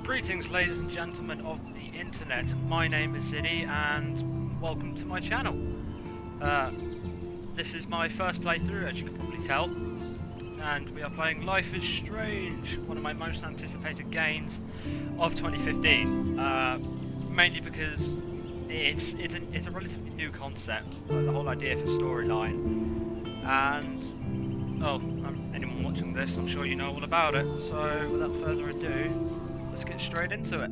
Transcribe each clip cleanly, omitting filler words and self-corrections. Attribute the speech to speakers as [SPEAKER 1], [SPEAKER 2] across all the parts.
[SPEAKER 1] Greetings, ladies and gentlemen of the internet. My name is Ziddy, and welcome to my channel. This is my first playthrough, as you can probably tell, and we are playing Life is Strange, one of my most anticipated games of 2015. Mainly because it's a relatively new concept, like the whole idea for storyline, and anyone watching this, I'm sure you know all about it. So without further ado, let's get straight into it.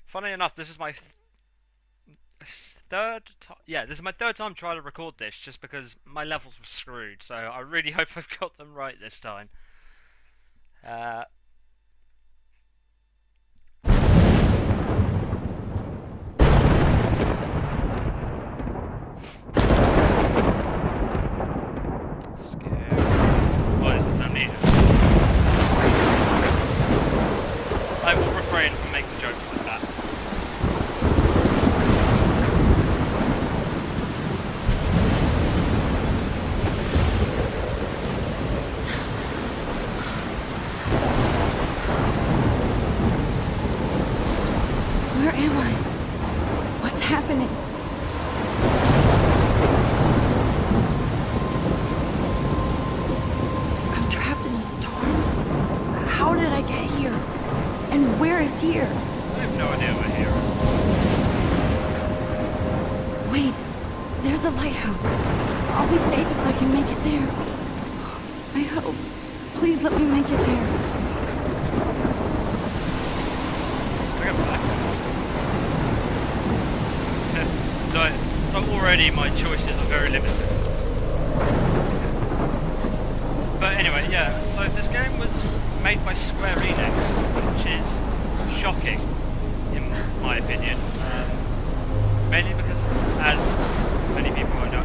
[SPEAKER 1] Funny enough, this is my third time. Yeah, this is my third time trying to record this, just because my levels were screwed. So I really hope I've got them right this time. I will refrain from making jokes like that.
[SPEAKER 2] Where am I? What's happening? I'm trapped in a storm. How did I get here? And where is here?
[SPEAKER 1] I have no idea where here is.
[SPEAKER 2] Wait, there's the lighthouse. I'll be safe if I can make it there. I hope. Please let me make it there.
[SPEAKER 1] So already my choices are very limited. But anyway, yeah, so this game was made by Square Enix, which is shocking, in my opinion. Mainly because, as many people I know,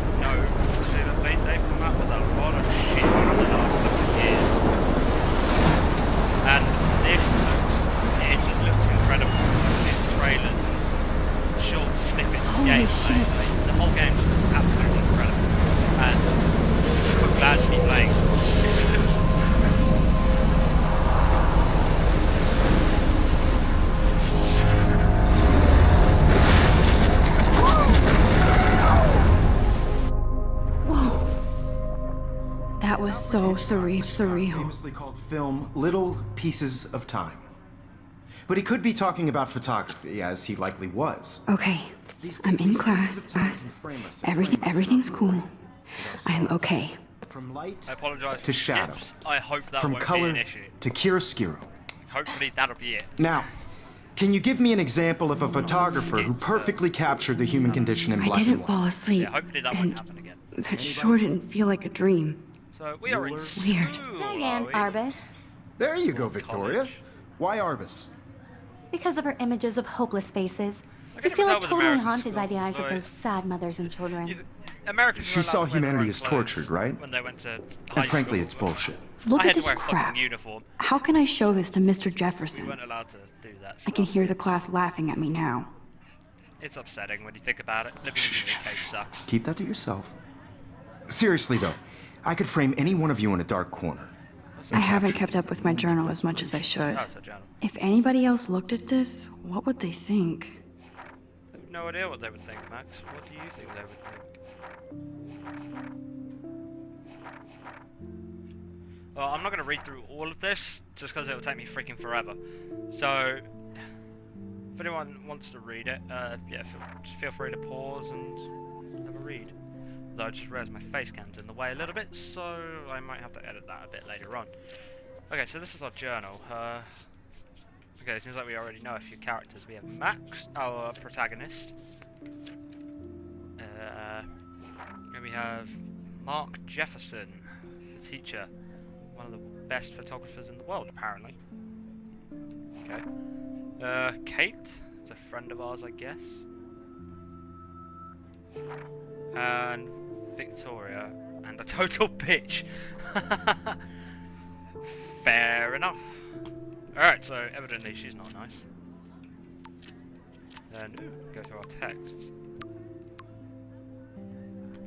[SPEAKER 1] they've come out with a lot of shit over the last couple of years. And it just looks incredible. These trailers and short snippets of gameplay. The whole game is absolutely incredible. And I'm glad to be playing.
[SPEAKER 2] That was so surreal.
[SPEAKER 3] Famously called film Little Pieces of Time. But he could be talking about photography, as he likely was.
[SPEAKER 2] Okay, I'm in class. Everything's cool. I'm okay.
[SPEAKER 3] From light
[SPEAKER 1] I apologize
[SPEAKER 3] to
[SPEAKER 1] for
[SPEAKER 3] shadow.
[SPEAKER 1] skips. I hope that
[SPEAKER 3] From
[SPEAKER 1] won't
[SPEAKER 3] color
[SPEAKER 1] be an issue.
[SPEAKER 3] to chiaroscuro.
[SPEAKER 1] Hopefully that'll be it.
[SPEAKER 3] Now, can you give me an example of a photographer who perfectly captured the human condition in
[SPEAKER 2] I
[SPEAKER 3] black and
[SPEAKER 2] didn't
[SPEAKER 3] white?
[SPEAKER 2] fall asleep.
[SPEAKER 1] Yeah, hopefully that won't happen again.
[SPEAKER 2] That sure didn't feel like a dream.
[SPEAKER 1] So we are in
[SPEAKER 2] Weird.
[SPEAKER 1] school,
[SPEAKER 4] Diane
[SPEAKER 1] are we?
[SPEAKER 4] Arbus.
[SPEAKER 3] There you go, Victoria.
[SPEAKER 1] College.
[SPEAKER 3] Why Arbus?
[SPEAKER 4] Because of her images of hopeless faces.
[SPEAKER 1] I
[SPEAKER 4] You
[SPEAKER 1] guess it
[SPEAKER 4] feel
[SPEAKER 1] was
[SPEAKER 4] like
[SPEAKER 1] out with
[SPEAKER 4] totally
[SPEAKER 1] American
[SPEAKER 4] haunted by the
[SPEAKER 1] schools,
[SPEAKER 4] eyes of
[SPEAKER 1] so
[SPEAKER 4] those sad mothers and children.
[SPEAKER 1] Americans
[SPEAKER 3] She
[SPEAKER 1] were
[SPEAKER 3] saw
[SPEAKER 1] allowed to wear their
[SPEAKER 3] humanity
[SPEAKER 1] own
[SPEAKER 3] as
[SPEAKER 1] clothes
[SPEAKER 3] tortured, right?
[SPEAKER 1] when they went to high
[SPEAKER 3] And frankly,
[SPEAKER 1] school,
[SPEAKER 3] it's
[SPEAKER 1] but
[SPEAKER 3] bullshit.
[SPEAKER 2] Look
[SPEAKER 1] I
[SPEAKER 2] at
[SPEAKER 1] had to
[SPEAKER 2] this
[SPEAKER 1] wear a
[SPEAKER 2] crap.
[SPEAKER 1] fucking uniform.
[SPEAKER 2] How can I show this to Mr.
[SPEAKER 1] We
[SPEAKER 2] Jefferson?
[SPEAKER 1] weren't allowed to do that.
[SPEAKER 2] I can hear the class laughing at me now.
[SPEAKER 1] It's upsetting when you think about it. Living in the UK sucks.
[SPEAKER 3] Keep that to yourself. Seriously, though, I could frame any one of you in a dark corner.
[SPEAKER 2] I haven't kept up with my journal as much as I should.
[SPEAKER 1] Oh, it's a journal.
[SPEAKER 2] If anybody else looked at this, what would they think?
[SPEAKER 1] I have no idea what they would think, Max. What do you think they would think? Well, I'm not going to read through all of this, just because it'll take me freaking forever. So, if anyone wants to read it, yeah, just feel free to pause and have a read. Though I just realised my face cam's in the way a little bit, so I might have to edit that a bit later on. Okay, so this is our journal. Okay, it seems like we already know a few characters. We have Max, our protagonist. And we have Mark Jefferson, the teacher. One of the best photographers in the world, apparently. Okay. Kate, is a friend of ours, I guess. And Victoria, and a total bitch. Fair enough. Alright, so evidently she's not nice. Then, go through our texts.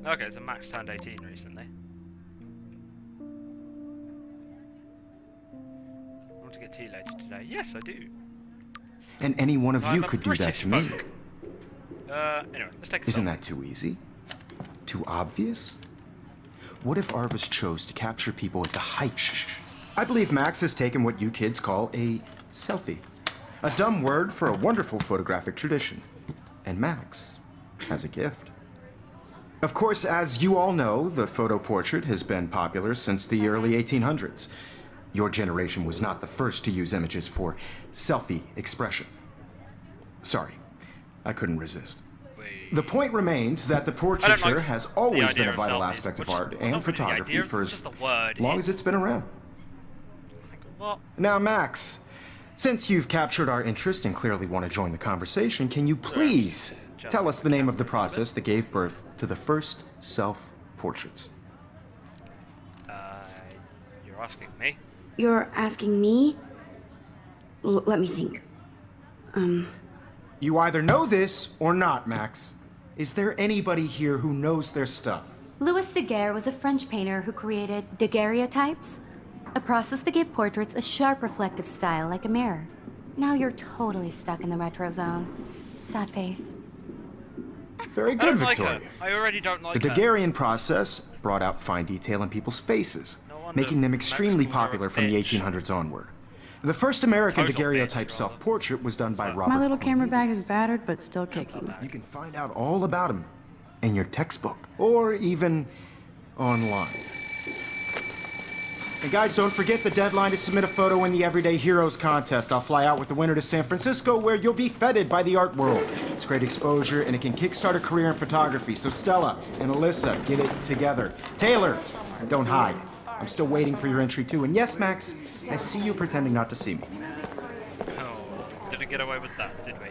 [SPEAKER 1] Okay, so Max turned 18 recently. to get tea later today. Yes, I do.
[SPEAKER 3] And any one of you
[SPEAKER 1] I'm a
[SPEAKER 3] could do that
[SPEAKER 1] British
[SPEAKER 3] to me.
[SPEAKER 1] folk. Anyway, let's take a
[SPEAKER 3] Isn't
[SPEAKER 1] selfie.
[SPEAKER 3] that too easy? Too obvious? What if Arbus chose to capture people at the height? Shh. I believe Max has taken what you kids call a selfie. A dumb word for a wonderful photographic tradition. And Max has a gift. Of course, as you all know, the photo portrait has been popular since the early 1800s. Your generation was not the first to use images for selfie expression. Sorry, I couldn't resist. The point remains that the portraiture
[SPEAKER 1] like
[SPEAKER 3] has
[SPEAKER 1] the
[SPEAKER 3] always
[SPEAKER 1] idea
[SPEAKER 3] been a
[SPEAKER 1] of
[SPEAKER 3] vital
[SPEAKER 1] selfies,
[SPEAKER 3] aspect of
[SPEAKER 1] but just-
[SPEAKER 3] art
[SPEAKER 1] not
[SPEAKER 3] and
[SPEAKER 1] really the
[SPEAKER 3] photography
[SPEAKER 1] idea,
[SPEAKER 3] for
[SPEAKER 1] just the word
[SPEAKER 3] long as
[SPEAKER 1] is.
[SPEAKER 3] it's been around.
[SPEAKER 1] What?
[SPEAKER 3] Now, Max, since you've captured our interest and clearly want to join the conversation, can you please tell us the name of the process that gave birth to the first self-portraits?
[SPEAKER 1] You're asking me?
[SPEAKER 2] You're asking me? Let me think.
[SPEAKER 3] You either know this or not, Max. Is there anybody here who knows their stuff?
[SPEAKER 4] Louis Daguerre was a French painter who created daguerreotypes, a process that gave portraits a sharp reflective style like a mirror. Now you're totally stuck in the retro zone. Sad face.
[SPEAKER 3] Very
[SPEAKER 1] I
[SPEAKER 3] good,
[SPEAKER 1] don't like
[SPEAKER 3] Victoria.
[SPEAKER 1] her. I already don't like
[SPEAKER 3] The
[SPEAKER 1] her.
[SPEAKER 3] Daguerrean process brought out fine detail in people's faces,
[SPEAKER 1] No wonder
[SPEAKER 3] making them
[SPEAKER 1] Max
[SPEAKER 3] extremely
[SPEAKER 1] calls her a
[SPEAKER 3] popular from the
[SPEAKER 1] bitch.
[SPEAKER 3] 1800s onward. The first American
[SPEAKER 1] Total
[SPEAKER 3] daguerreotype
[SPEAKER 1] bitch,
[SPEAKER 3] self-portrait was done by Robert
[SPEAKER 2] My little camera bag
[SPEAKER 3] Cornelius.
[SPEAKER 2] is battered, but still kicking.
[SPEAKER 3] You can find out all about him in your textbook, or even online. And guys, don't forget the deadline to submit a photo in the Everyday Heroes contest. I'll fly out with the winner to San Francisco, where you'll be feted by the art world. It's great exposure, and it can kickstart a career in photography. So Stella and Alyssa, get it together. Taylor, don't hide. I'm still waiting for your entry too. And yes, Max, I see you pretending not to see me.
[SPEAKER 1] Oh, didn't get away with that, did we?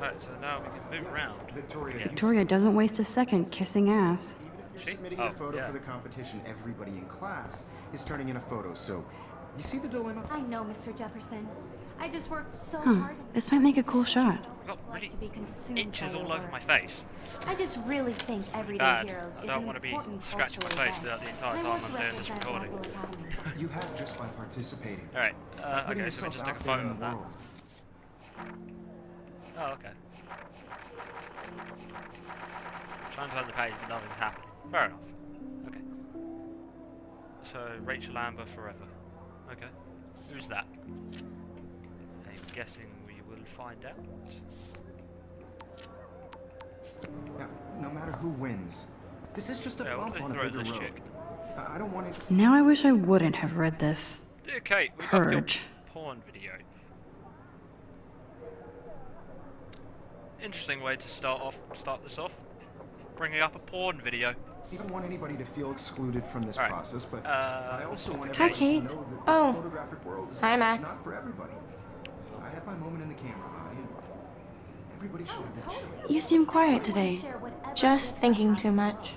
[SPEAKER 1] Right, so now we can move around.
[SPEAKER 3] Victoria,
[SPEAKER 1] again.
[SPEAKER 2] Victoria doesn't waste a second kissing ass.
[SPEAKER 3] If
[SPEAKER 1] She?
[SPEAKER 3] you're submitting
[SPEAKER 1] Oh,
[SPEAKER 3] your photo
[SPEAKER 1] yeah.
[SPEAKER 3] for the competition, everybody in class is turning in a photo. So, you see the dilemma?
[SPEAKER 4] I know, Mr. Jefferson. I just worked so
[SPEAKER 2] Huh,
[SPEAKER 4] hard.
[SPEAKER 2] this might make a cool shot.
[SPEAKER 1] I've got really
[SPEAKER 4] to be consumed
[SPEAKER 1] itches
[SPEAKER 4] by
[SPEAKER 1] all
[SPEAKER 4] your
[SPEAKER 1] over
[SPEAKER 4] work.
[SPEAKER 1] my face.
[SPEAKER 4] I just really think Everyday
[SPEAKER 1] Bad.
[SPEAKER 4] Heroes
[SPEAKER 1] I
[SPEAKER 4] is
[SPEAKER 1] don't
[SPEAKER 4] an
[SPEAKER 1] want to be
[SPEAKER 4] important
[SPEAKER 1] scratching my
[SPEAKER 4] cultural
[SPEAKER 1] face
[SPEAKER 4] event.
[SPEAKER 1] throughout the entire
[SPEAKER 4] And I
[SPEAKER 1] time
[SPEAKER 4] want
[SPEAKER 1] I'm
[SPEAKER 4] to
[SPEAKER 1] doing this
[SPEAKER 4] represent
[SPEAKER 1] recording.
[SPEAKER 4] Marble Academy.
[SPEAKER 3] You have just by participating.
[SPEAKER 1] Alright,
[SPEAKER 3] Putting
[SPEAKER 1] okay, so we
[SPEAKER 3] yourself
[SPEAKER 1] just took a
[SPEAKER 3] out there
[SPEAKER 1] photo
[SPEAKER 3] in
[SPEAKER 1] of
[SPEAKER 3] the
[SPEAKER 1] that.
[SPEAKER 3] world.
[SPEAKER 1] Oh, okay. Trying to turn the page, but nothing's happening. Fair enough. Okay. So, Rachel Amber forever. Okay. Who's that? I'm guessing we will find out.
[SPEAKER 3] Now, no matter who wins, this is just a
[SPEAKER 1] Yeah, what
[SPEAKER 3] bump
[SPEAKER 1] do they
[SPEAKER 3] on a
[SPEAKER 1] throw at
[SPEAKER 3] bigger
[SPEAKER 1] this
[SPEAKER 3] road.
[SPEAKER 1] chick?
[SPEAKER 3] I don't want it.
[SPEAKER 2] Now I wish I wouldn't have read this.
[SPEAKER 1] Dear Kate, we love your
[SPEAKER 2] Purge.
[SPEAKER 1] porn video. Interesting way to start this off. Bringing up a porn video.
[SPEAKER 3] I don't want anybody to feel excluded from this
[SPEAKER 1] All right.
[SPEAKER 3] process, but
[SPEAKER 1] Uh,
[SPEAKER 3] I also want
[SPEAKER 4] Hi,
[SPEAKER 3] everyone
[SPEAKER 4] Kate.
[SPEAKER 3] to know that this
[SPEAKER 4] Oh.
[SPEAKER 3] photographic world is
[SPEAKER 4] Hi, Max.
[SPEAKER 3] not for everybody. I had my moment in the camera eye, and everybody should have that shot.
[SPEAKER 2] You seem quiet today.
[SPEAKER 4] Just thinking too much.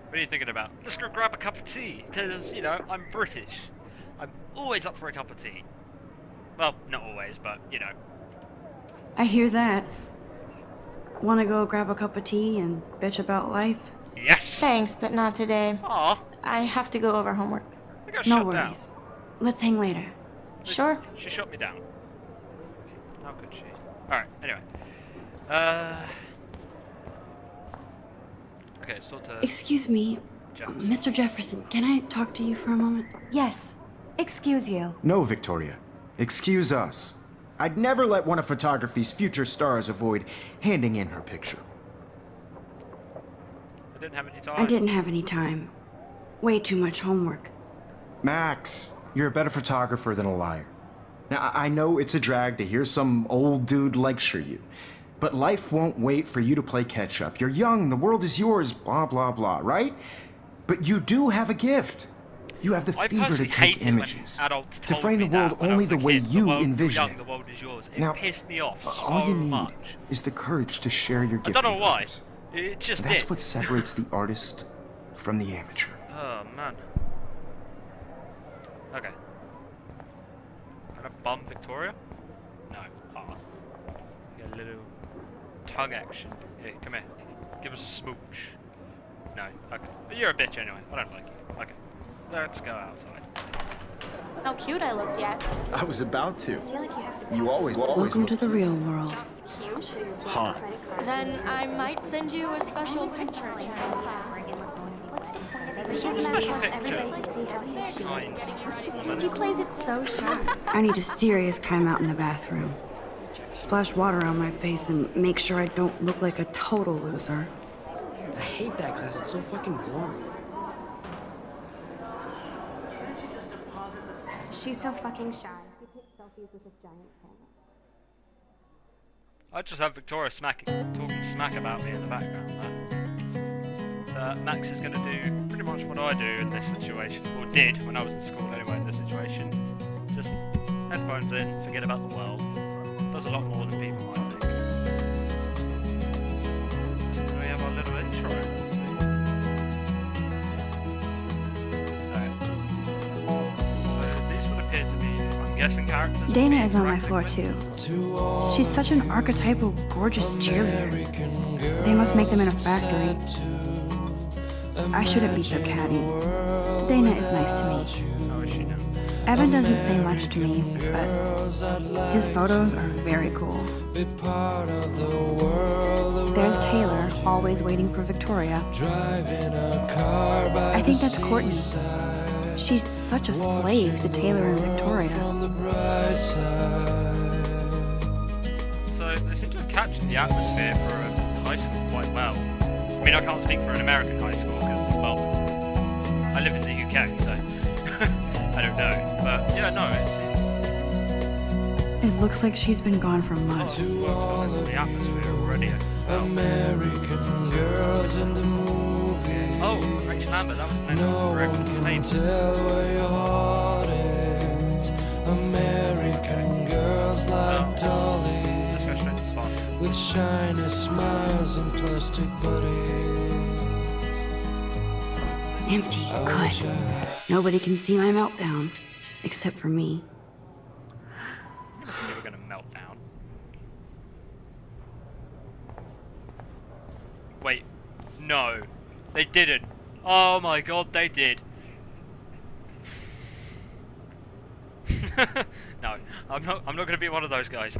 [SPEAKER 1] What are you thinking about? Let's go grab a cup of tea, because, you know, I'm British. I'm always up for a cup of tea. Well, not always, but, you know.
[SPEAKER 2] I hear that. Wanna go grab a cup of tea and bitch about life?
[SPEAKER 1] Yes!
[SPEAKER 5] Thanks, but not today.
[SPEAKER 1] Aw,
[SPEAKER 5] I have to go over homework.
[SPEAKER 1] I got
[SPEAKER 2] No
[SPEAKER 1] shut
[SPEAKER 2] worries. Let's hang later.
[SPEAKER 1] down.
[SPEAKER 5] Sure.
[SPEAKER 1] She shut me down. How could she? Alright, anyway. Okay, so to
[SPEAKER 2] Excuse me,
[SPEAKER 1] Jefferson.
[SPEAKER 2] Mr. Jefferson, can I talk to you for a moment?
[SPEAKER 4] Yes. Excuse you.
[SPEAKER 3] No, Victoria. Excuse us. I'd never let one of photography's future stars avoid handing in her picture.
[SPEAKER 1] I didn't have any time.
[SPEAKER 2] I didn't have any time. Way too much homework.
[SPEAKER 3] Max, you're a better photographer than a liar. Now, I know it's a drag to hear some old dude lecture you, but life won't wait for you to play catch up. You're young, the world is yours, blah, blah, blah, right? But you do have a gift. You have the
[SPEAKER 1] I
[SPEAKER 3] fever to
[SPEAKER 1] personally
[SPEAKER 3] take
[SPEAKER 1] hated when
[SPEAKER 3] images,
[SPEAKER 1] adults
[SPEAKER 3] to
[SPEAKER 1] told
[SPEAKER 3] frame
[SPEAKER 1] me
[SPEAKER 3] the world
[SPEAKER 1] that when I
[SPEAKER 3] only
[SPEAKER 1] was
[SPEAKER 3] the
[SPEAKER 1] a
[SPEAKER 3] way
[SPEAKER 1] kid,
[SPEAKER 3] you
[SPEAKER 1] the world,
[SPEAKER 3] envision
[SPEAKER 1] young,
[SPEAKER 3] it.
[SPEAKER 1] the world is yours. It
[SPEAKER 3] Now,
[SPEAKER 1] pissed me off so
[SPEAKER 3] all you need
[SPEAKER 1] much.
[SPEAKER 3] is the courage to share your
[SPEAKER 1] I
[SPEAKER 3] gift
[SPEAKER 1] don't know
[SPEAKER 3] with
[SPEAKER 1] why.
[SPEAKER 3] others.
[SPEAKER 1] It just
[SPEAKER 3] That's
[SPEAKER 1] did.
[SPEAKER 3] what separates the artist from the amateur.
[SPEAKER 1] Oh man. Okay. Can I bum Victoria? No. Oh. Get a little tongue action. Here, come here. Give us a smooch. No. Okay. But you're a bitch anyway. I don't like you. Okay. Let's go outside.
[SPEAKER 5] How cute I looked yet.
[SPEAKER 3] I was about to.
[SPEAKER 5] I feel like you have to
[SPEAKER 3] You always
[SPEAKER 2] Welcome to the real world.
[SPEAKER 5] Just cute.
[SPEAKER 3] hot.
[SPEAKER 5] Then I might send you a special picture.
[SPEAKER 2] She plays it so shy. I need a serious timeout in the bathroom. Splash water on my face and make sure I don't look like a total loser.
[SPEAKER 6] I hate that class. It's so fucking boring.
[SPEAKER 4] She's so fucking shy. She takes selfies with a giant camera.
[SPEAKER 1] I just have Victoria talking smack about me in the background. Max is going to do pretty much what I do in this situation, or did when I was in school anyway in this situation. Just headphones in, forget about the world. Does a lot more than people might think. So we have our little intro. Let's see. So these would appear to be, I'm guessing, characters.
[SPEAKER 2] Dana
[SPEAKER 1] being
[SPEAKER 2] is on my
[SPEAKER 1] interacting
[SPEAKER 2] floor
[SPEAKER 1] with.
[SPEAKER 2] too. She's such an archetypal, gorgeous cheerleader. They must make them in a factory. I shouldn't be so catty. Dana is nice to me.
[SPEAKER 1] How is she now?
[SPEAKER 2] Evan doesn't say much to me, but his photos are very cool. There's Taylor, always waiting for Victoria. I think that's Courtney. She's such a slave to Taylor and Victoria.
[SPEAKER 1] So they seem to have captured the atmosphere for a high school quite well. I mean, I can't speak for an American high school because, well, I live in the UK, so I don't know. But yeah, no,
[SPEAKER 2] It looks like she's been gone for months.
[SPEAKER 1] the atmosphere already.
[SPEAKER 7] American girls in the movie.
[SPEAKER 1] Oh, Rachel Lambert, that was the name
[SPEAKER 7] No
[SPEAKER 1] of the
[SPEAKER 7] one can
[SPEAKER 1] name.
[SPEAKER 7] tell where your heart is. American girls like dollies
[SPEAKER 1] Let's go straight to the spot.
[SPEAKER 7] with shiny smiles and plastic bodies.
[SPEAKER 2] Empty. Good. Nobody can see my meltdown. Except for me.
[SPEAKER 1] I'm gonna see if we're gonna melt down. Wait, no, they didn't. Oh my god, they did. No, I'm not gonna be one of those guys.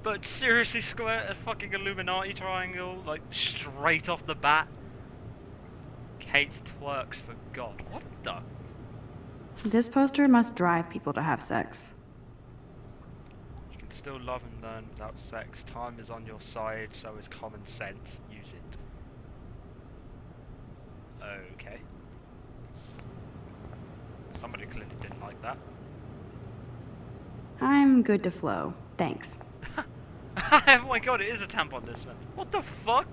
[SPEAKER 1] But seriously, square a fucking Illuminati triangle, like straight off the bat. Kate twerks for God. What the?
[SPEAKER 2] This poster must drive people to have sex.
[SPEAKER 1] You can still love and learn without sex. Time is on your side, so is common sense. Use it. Okay. Somebody clearly didn't like that.
[SPEAKER 2] I'm good to flow. Thanks.
[SPEAKER 1] Oh my god, it is a tampon dispenser. What the fuck?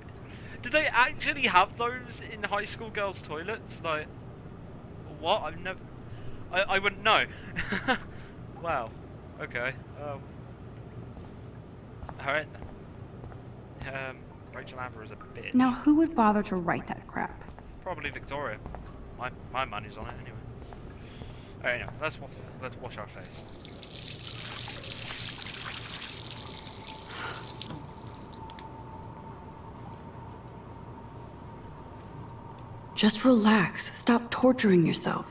[SPEAKER 1] Did they actually have those in high school girls' toilets? Like, what? I've never... I wouldn't know. Wow. Okay. Alright. Rachel Amber is a bitch.
[SPEAKER 2] Now, who would bother to write that crap?
[SPEAKER 1] Probably Victoria. My money's on it anyway. Alright, anyway, let's wash our face.
[SPEAKER 2] Just relax. Stop torturing yourself.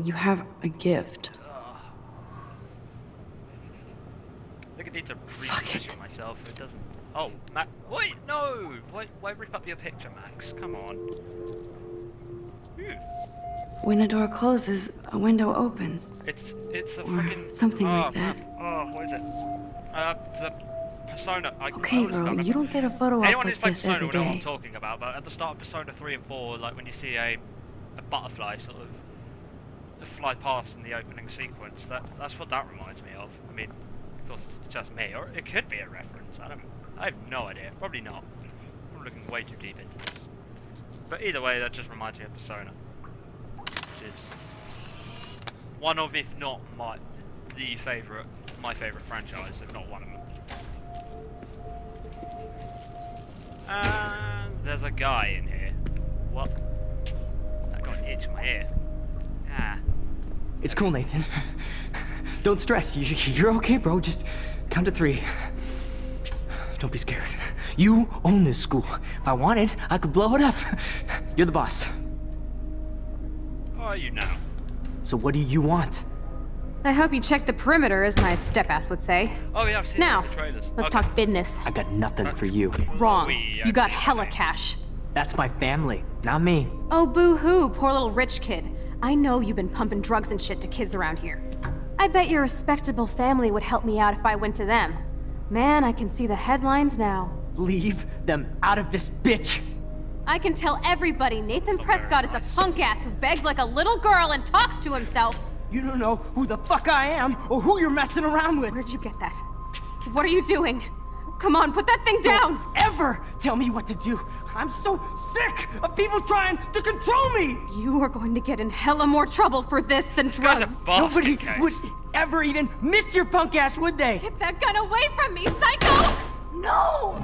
[SPEAKER 2] You have a gift.
[SPEAKER 1] I think I need to
[SPEAKER 2] Fuck
[SPEAKER 1] reposition
[SPEAKER 2] it.
[SPEAKER 1] myself. It doesn't. Oh, Max. Wait, no! Why rip up your picture, Max? Come on. Ew.
[SPEAKER 2] When a door closes, a window opens.
[SPEAKER 1] It's a
[SPEAKER 2] Or
[SPEAKER 1] freaking
[SPEAKER 2] something like that.
[SPEAKER 1] Oh, what is it? The Persona.
[SPEAKER 2] Okay, girl, you don't get a photo op
[SPEAKER 1] Anyone
[SPEAKER 2] like
[SPEAKER 1] who's played
[SPEAKER 2] this
[SPEAKER 1] Persona
[SPEAKER 2] every
[SPEAKER 1] will know what I'm
[SPEAKER 2] day.
[SPEAKER 1] talking about. But at the start of Persona 3 and 4, like when you see a butterfly sort of fly past in the opening sequence, that's what that reminds me of. I mean, of course, it's just me, or it could be a reference. I have no idea. Probably not. I'm looking way too deep into this. But either way, that just reminds me of Persona, which is one of, if not my favorite franchise, if not one of them. And there's a guy in here. What? I got an itch in my ear. Ah.
[SPEAKER 6] It's cool, Nathan. Don't stress. You're okay, bro. Just count to 3. Don't be scared. You own this school. If I wanted, I could blow it up. You're the boss.
[SPEAKER 1] Who are you now?
[SPEAKER 6] So what do you want?
[SPEAKER 2] I hope you checked the perimeter, as my step-ass would say.
[SPEAKER 1] Oh yeah, I've seen
[SPEAKER 2] Now,
[SPEAKER 1] it in the trailers.
[SPEAKER 2] let's
[SPEAKER 1] Okay.
[SPEAKER 2] talk business.
[SPEAKER 6] I got nothing for you.
[SPEAKER 2] Wrong.
[SPEAKER 1] We
[SPEAKER 2] You got
[SPEAKER 1] agree.
[SPEAKER 2] hella cash.
[SPEAKER 6] That's my family, not me.
[SPEAKER 2] Oh, boo-hoo, poor little rich kid. I know you've been pumping drugs and shit to kids around here. I bet your respectable family would help me out if I went to them. Man, I can see the headlines now.
[SPEAKER 6] Leave them out of this bitch.
[SPEAKER 2] I can tell everybody Nathan Prescott is a punk ass who begs like a little girl and talks to himself.
[SPEAKER 6] You don't know who the fuck I am or who you're messing around with.
[SPEAKER 2] Where'd you get that? What are you doing? Come on, put that thing down!
[SPEAKER 6] Don't ever tell me what to do. I'm so sick of people trying to control me.
[SPEAKER 2] You are going to get in hella more trouble for this than
[SPEAKER 1] This guy's
[SPEAKER 2] drugs.
[SPEAKER 1] a basket
[SPEAKER 6] Nobody
[SPEAKER 1] case.
[SPEAKER 6] would ever even miss your punk ass, would they?
[SPEAKER 2] Get that gun away from me, psycho!
[SPEAKER 6] No!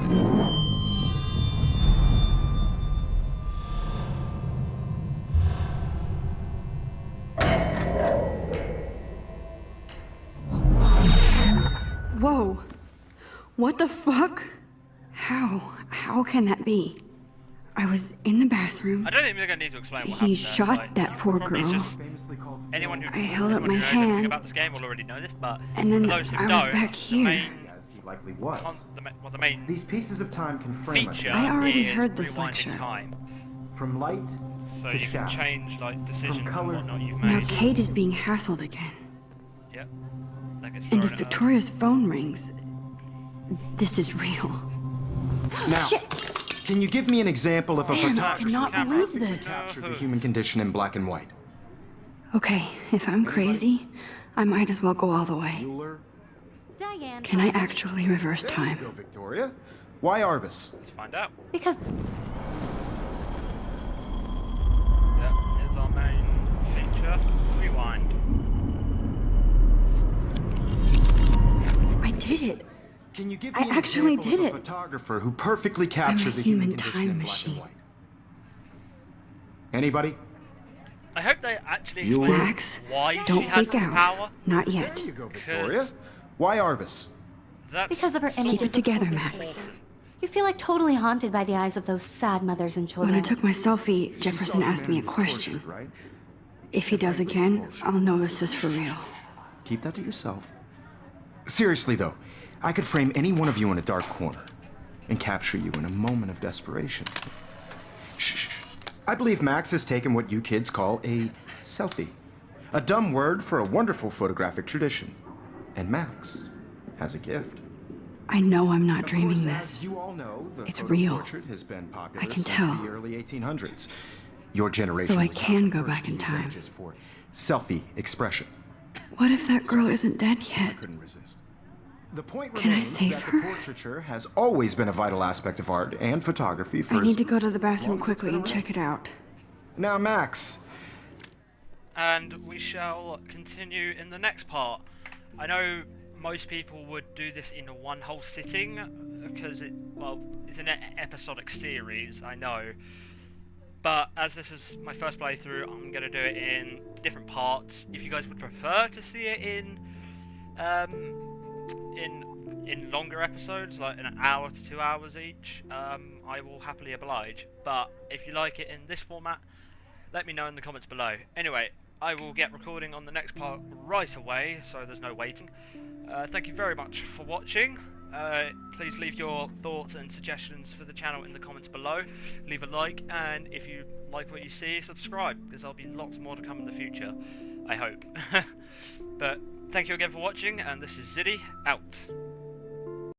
[SPEAKER 2] Whoa. What the fuck? How can that be? I was in the bathroom.
[SPEAKER 1] I don't think we're gonna need to explain what
[SPEAKER 2] He
[SPEAKER 1] happened there,
[SPEAKER 2] shot
[SPEAKER 1] like,
[SPEAKER 2] that poor
[SPEAKER 1] probably
[SPEAKER 2] girl.
[SPEAKER 1] just anyone who
[SPEAKER 2] I held up
[SPEAKER 1] anyone who
[SPEAKER 2] my
[SPEAKER 1] knows anything
[SPEAKER 2] hand,
[SPEAKER 1] about this game will already know this, but
[SPEAKER 2] and then
[SPEAKER 1] for those who
[SPEAKER 2] I was
[SPEAKER 1] don't,
[SPEAKER 2] back
[SPEAKER 1] the
[SPEAKER 2] here.
[SPEAKER 1] main
[SPEAKER 3] As he likely was.
[SPEAKER 1] the main
[SPEAKER 3] These pieces of time can frame us
[SPEAKER 1] feature
[SPEAKER 2] I already
[SPEAKER 1] is
[SPEAKER 2] heard this
[SPEAKER 1] rewinding
[SPEAKER 2] lecture.
[SPEAKER 1] time,
[SPEAKER 3] from light
[SPEAKER 1] so
[SPEAKER 3] to
[SPEAKER 1] you can
[SPEAKER 3] shadow.
[SPEAKER 1] change like decisions and
[SPEAKER 3] color-
[SPEAKER 1] whatnot you've
[SPEAKER 2] Now
[SPEAKER 1] made.
[SPEAKER 2] Kate is being hassled again.
[SPEAKER 1] Yep. That gets
[SPEAKER 2] And
[SPEAKER 1] thrown
[SPEAKER 2] if
[SPEAKER 1] at her.
[SPEAKER 2] Victoria's phone rings, this is real.
[SPEAKER 3] Now,
[SPEAKER 2] Shit!
[SPEAKER 3] can you give me an example of a
[SPEAKER 2] Man, I
[SPEAKER 3] photographer
[SPEAKER 2] cannot
[SPEAKER 1] camera.
[SPEAKER 2] believe this.
[SPEAKER 3] captured the human condition in black and white?
[SPEAKER 2] Okay, if I'm crazy, I might as well go all the way.
[SPEAKER 3] Bueller?
[SPEAKER 4] Diane.
[SPEAKER 2] Can I actually reverse
[SPEAKER 3] There you
[SPEAKER 2] time?
[SPEAKER 3] go, Victoria. Why Arbus?
[SPEAKER 1] Let's find out.
[SPEAKER 4] Because
[SPEAKER 1] Yep, here's our main feature. Rewind.
[SPEAKER 2] I did it.
[SPEAKER 3] Can you give
[SPEAKER 2] I
[SPEAKER 3] me an
[SPEAKER 2] actually
[SPEAKER 3] example
[SPEAKER 2] did
[SPEAKER 3] of a
[SPEAKER 2] it.
[SPEAKER 3] photographer who perfectly captured the
[SPEAKER 2] human
[SPEAKER 3] condition
[SPEAKER 2] time
[SPEAKER 3] in black
[SPEAKER 2] machine.
[SPEAKER 3] and white? Anybody?
[SPEAKER 1] I hope they actually
[SPEAKER 3] You
[SPEAKER 1] explain
[SPEAKER 2] Max,
[SPEAKER 1] why
[SPEAKER 2] don't
[SPEAKER 1] she has
[SPEAKER 2] freak
[SPEAKER 1] this
[SPEAKER 2] out.
[SPEAKER 1] power.
[SPEAKER 2] Not
[SPEAKER 3] There
[SPEAKER 2] yet.
[SPEAKER 3] you go, Victoria. Why Arbus?
[SPEAKER 1] That's
[SPEAKER 4] because of her
[SPEAKER 1] sort
[SPEAKER 4] images
[SPEAKER 2] it together,
[SPEAKER 4] of
[SPEAKER 2] Max.
[SPEAKER 4] hopelessness. You feel like totally haunted by the eyes of those sad mothers and
[SPEAKER 2] When
[SPEAKER 4] children.
[SPEAKER 2] I took my selfie,
[SPEAKER 3] She
[SPEAKER 2] Jefferson
[SPEAKER 3] saw
[SPEAKER 2] asked me a
[SPEAKER 3] humanity was
[SPEAKER 2] question.
[SPEAKER 3] tortured, right?
[SPEAKER 2] If he does again, I'll know this is for real.
[SPEAKER 3] Keep that to yourself. Seriously, though, I could frame any one of you in a dark corner and capture you in a moment of desperation. Shh. I believe Max has taken what you kids call a selfie. A dumb word for a wonderful photographic tradition. And Max has a gift.
[SPEAKER 2] I know I'm not
[SPEAKER 3] Of
[SPEAKER 2] dreaming
[SPEAKER 3] course,
[SPEAKER 2] this.
[SPEAKER 3] as you all know, the
[SPEAKER 2] It's
[SPEAKER 3] photo
[SPEAKER 2] real.
[SPEAKER 3] portrait has been popular
[SPEAKER 2] I can
[SPEAKER 3] since
[SPEAKER 2] tell.
[SPEAKER 3] the early 1800s. Your generation
[SPEAKER 2] So I
[SPEAKER 3] was
[SPEAKER 2] can
[SPEAKER 3] not the
[SPEAKER 2] go
[SPEAKER 3] first
[SPEAKER 2] back
[SPEAKER 3] to
[SPEAKER 2] in
[SPEAKER 3] use
[SPEAKER 2] time.
[SPEAKER 3] images for selfie expression.
[SPEAKER 2] What if that girl isn't dead
[SPEAKER 3] I
[SPEAKER 2] yet?
[SPEAKER 3] couldn't resist. The point
[SPEAKER 2] Can I
[SPEAKER 3] remains
[SPEAKER 2] save
[SPEAKER 3] that
[SPEAKER 2] her?
[SPEAKER 3] the portraiture has always been a vital aspect of art and photography for
[SPEAKER 2] I need
[SPEAKER 3] as
[SPEAKER 2] to go to the
[SPEAKER 3] long
[SPEAKER 2] bathroom
[SPEAKER 3] as it's
[SPEAKER 2] quickly
[SPEAKER 3] been
[SPEAKER 2] and check it out.
[SPEAKER 3] Now, Max,
[SPEAKER 1] And we shall continue in the next part. I know most people would do this in one whole sitting because it's an episodic series, I know. But as this is my first playthrough, I'm going to do it in different parts. If you guys would prefer to see it in longer episodes, like an hour to 2 hours each, I will happily oblige. But if you like it in this format, let me know in the comments below. Anyway, I will get recording on the next part right away, so there's no waiting. Thank you very much for watching. Please leave your thoughts and suggestions for the channel in the comments below. Leave a like, and if you like what you see, subscribe, because there'll be lots more to come in the future, I hope. But thank you again for watching, and this is Ziddy, out.